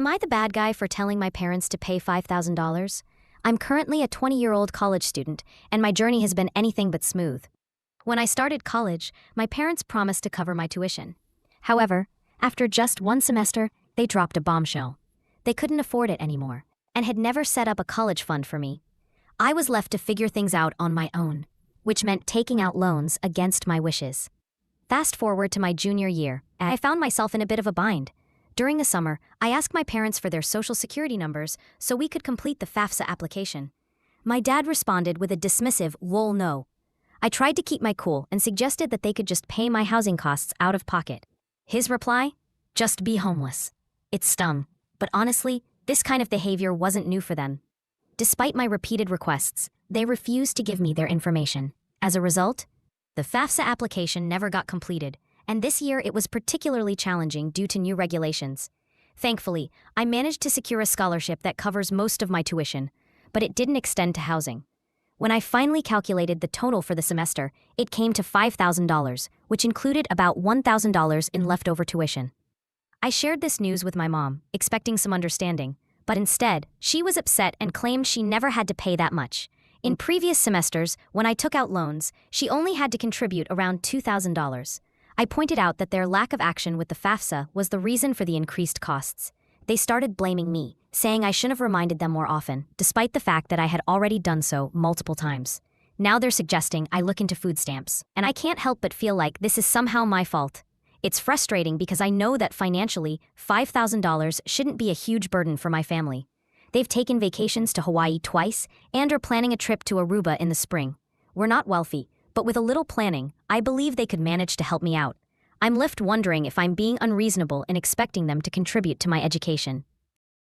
Am I the bad guy for telling my parents to pay $5,000? I'm currently a 20-year-old college student, and my journey has been anything but smooth. When I started college, my parents promised to cover my tuition. However, after just one semester, they dropped a bombshell. They couldn't afford it anymore, and had never set up a college fund for me. I was left to figure things out on my own, which meant taking out loans against my wishes. Fast forward to my junior year, I found myself in a bit of a bind. During the summer, I asked my parents for their social security numbers so we could complete the FAFSA application. My dad responded with a dismissive, "Lol, no." I tried to keep my cool and suggested that they could just pay my housing costs out of pocket. His reply? Just be homeless. It stung, but honestly, this kind of behavior wasn't new for them. Despite my repeated requests, they refused to give me their information. As a result, the FAFSA application never got completed, and this year it was particularly challenging due to new regulations. Thankfully, I managed to secure a scholarship that covers most of my tuition, but it didn't extend to housing. When I finally calculated the total for the semester, it came to $5,000, which included about $1,000 in leftover tuition. I shared this news with my mom, expecting some understanding, but instead, she was upset and claimed she never had to pay that much. In previous semesters, when I took out loans, she only had to contribute around $2,000. I pointed out that their lack of action with the FAFSA was the reason for the increased costs. They started blaming me, saying I shouldn't have reminded them more often, despite the fact that I had already done so multiple times. Now they're suggesting I look into food stamps, and I can't help but feel like this is somehow my fault. It's frustrating because I know that financially, $5,000 shouldn't be a huge burden for my family. They've taken vacations to Hawaii twice and are planning a trip to Aruba in the spring. We're not wealthy, but with a little planning, I believe they could manage to help me out. I'm left wondering if I'm being unreasonable in expecting them to contribute to my education.